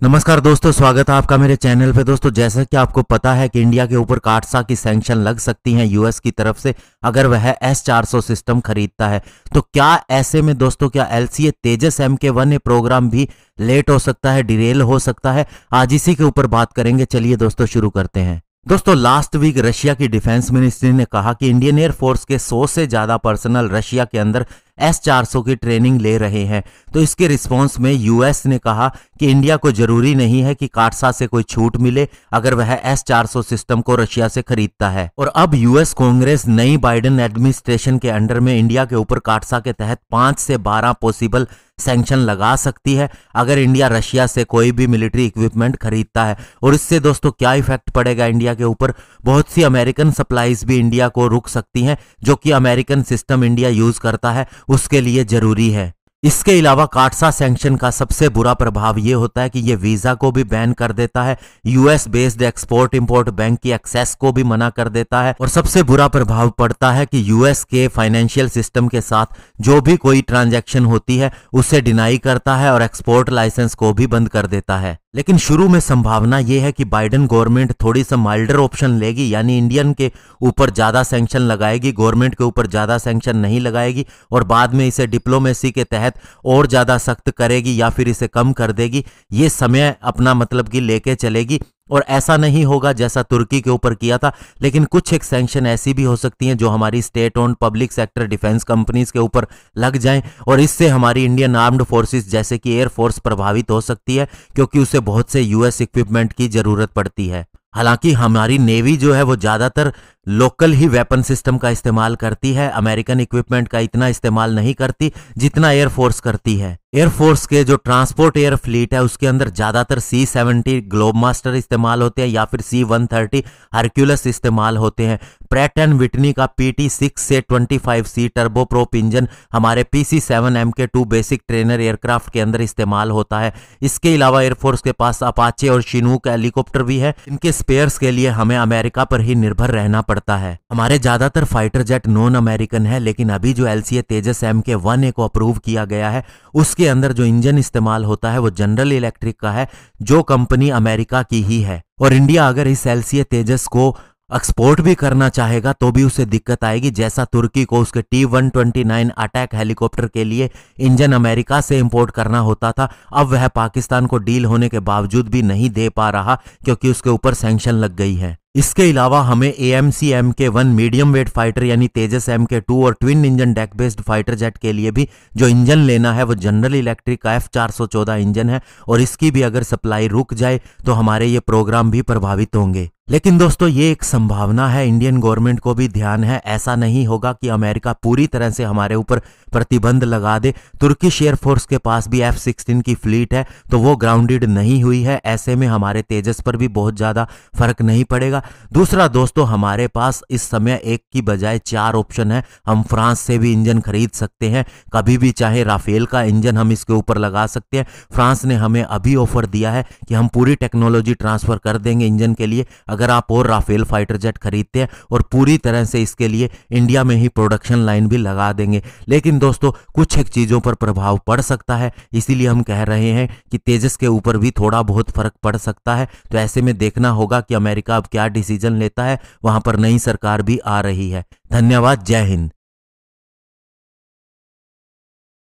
नमस्कार दोस्तों, स्वागत है आपका मेरे चैनल पे। दोस्तों, जैसा कि आपको पता है कि इंडिया के ऊपर काटसा की सैंक्शन लग सकती हैं यूएस की तरफ से अगर वह S-400 सिस्टम खरीदता है। तो क्या ऐसे में दोस्तों क्या LCA तेजस MK1 ये प्रोग्राम भी लेट हो सकता है, डिरेल हो सकता है? आज इसी के ऊपर बात करेंगे। चलिए दोस्तों शुरू करते हैं। दोस्तों, लास्ट वीक रशिया की डिफेंस मिनिस्ट्री ने कहा कि इंडियन एयरफोर्स के 100 से ज्यादा पर्सनल रशिया के अंदर S-400 की ट्रेनिंग ले रहे हैं। तो इसके रिस्पांस में यूएस ने कहा कि इंडिया को जरूरी नहीं है कि काटसा से कोई छूट मिले अगर वह S-400 सिस्टम को रशिया से खरीदता है। और अब यूएस कांग्रेस नई बाइडेन एडमिनिस्ट्रेशन के अंडर में इंडिया के ऊपर काटसा के तहत 5 से 12 पॉसिबल सैंक्शन लगा सकती है अगर इंडिया रशिया से कोई भी मिलिट्री इक्विपमेंट खरीदता है। और इससे दोस्तों क्या इफेक्ट पड़ेगा इंडिया के ऊपर? बहुत सी अमेरिकन सप्लाईज भी इंडिया को रुक सकती हैं, जो कि अमेरिकन सिस्टम इंडिया यूज करता है उसके लिए जरूरी है। इसके अलावा काटसा सैंक्शन का सबसे बुरा प्रभाव यह होता है कि यह वीजा को भी बैन कर देता है, US based export import bank की एक्सेस को भी मना कर देता है, और सबसे बुरा प्रभाव पड़ता है कि यूएस के फाइनेंशियल सिस्टम के साथ जो भी कोई ट्रांजैक्शन होती है उसे डिनाई करता है और एक्सपोर्ट लाइसेंस को भी बंद कर देता है। लेकिन शुरू में संभावना यह है कि बाइडेन गवर्नमेंट थोड़ी सा माइल्डर ऑप्शन लेगी, यानी इंडियन के ऊपर ज्यादा सैंक्शन लगाएगी, गवर्नमेंट के ऊपर ज्यादा सैंक्शन नहीं लगाएगी, और बाद में इसे डिप्लोमेसी के तहत और ज्यादा सख्त करेगी या फिर इसे कम कर देगी। ये समय अपना मतलब कि लेके चलेगी। और ऐसा नहीं होगा जैसा तुर्की के ऊपर किया था, लेकिन कुछ एक सैंक्शन ऐसी भी हो सकती हैं जो हमारी state owned public sector defence companies के ऊपर लग जाएं, और इससे हमारी इंडियन आर्म्ड फोर्सेस जैसे कि एयर फोर्स प्रभावित हो सकती है, क्योंकि उसे बहुत से यूएस इक्विपमेंट की जरूरत पड़ती है। हालांकि हमारी नेवी जो है वो ज्यादातर लोकल ही वेपन सिस्टम का इस्तेमाल करती है, अमेरिकन इक्विपमेंट का इतना इस्तेमाल नहीं करती जितना एयरफोर्स करती है। एयरफोर्स के जो ट्रांसपोर्ट एयर फ्लीट है उसके अंदर ज्यादातर C-70 ग्लोबमास्टर इस्तेमाल होते हैं या फिर C-130 हरक्यूलस इस्तेमाल होते हैं। प्रैट एंड विटनी का PT-6 से 25C टर्बोप्रोप इंजन हमारे PC-7 MK2 basic trainer aircraft के अंदर इस्तेमाल होता है। इसके अलावा एयरफोर्स के पास अपाचे और शिनूक हेलीकॉप्टर भी है। इनके स्पेयर्स के लिए हमें अमेरिका पर ही निर्भर रहना पड़ता है। हमारे ज्यादातर फाइटर जेट नॉन अमेरिकन है, लेकिन अभी जो LCA तेजस MK1 को अप्रूव किया गया है उसके अंदर जो इंजन इस्तेमाल होता है वो जनरल इलेक्ट्रिक का है, जो कंपनी अमेरिका की ही है। और इंडिया अगर इस LCA तेजस को एक्सपोर्ट भी करना चाहेगा तो भी उसे दिक्कत आएगी, जैसा तुर्की को उसके T-129 अटैक हेलीकॉप्टर के लिए इंजन अमेरिका से इंपोर्ट करना होता था। अब वह पाकिस्तान को डील होने के बावजूद भी नहीं दे पा रहा क्योंकि उसके ऊपर सैंक्शन लग गई है। इसके अलावा हमें AMC MK1 medium wait fighter यानी तेजस MK2 और twin engine deck based fighter jet के लिए भी जो इंजन लेना है वो जनरल इलेक्ट्रिक का F414 इंजन है, और इसकी भी अगर सप्लाई रुक जाए तो हमारे ये प्रोग्राम भी प्रभावित होंगे। लेकिन दोस्तों ये एक संभावना है, इंडियन गवर्नमेंट को भी ध्यान है, ऐसा नहीं होगा कि अमेरिका पूरी तरह से हमारे ऊपर प्रतिबंध लगा दे। तुर्किश एयरफोर्स के पास भी F-16 की फ्लीट है, तो वो ग्राउंडेड नहीं हुई है। ऐसे में हमारे तेजस पर भी बहुत ज्यादा फर्क नहीं पड़ेगा। दूसरा दोस्तों, हमारे पास इस समय एक की बजाय 4 ऑप्शन है। हम फ्रांस से भी इंजन खरीद सकते हैं, कभी भी चाहे राफेल का इंजन हम इसके ऊपर लगा सकते हैं। फ्रांस ने हमें अभी ऑफर दिया है कि हम पूरी टेक्नोलॉजी ट्रांसफर कर देंगे इंजन के लिए अगर आप और राफेल फाइटर जेट खरीदते हैं, और पूरी तरह से इसके लिए इंडिया में ही प्रोडक्शन लाइन भी लगा देंगे। लेकिन दोस्तों कुछ एक चीजों पर प्रभाव पड़ सकता है, इसीलिए हम कह रहे हैं कि तेजस के ऊपर भी थोड़ा बहुत फर्क पड़ सकता है। तो ऐसे में देखना होगा कि अमेरिका अब क्या डिसीजन लेता है। वहां पर नई सरकार भी आ रही है। धन्यवाद, जय हिंद।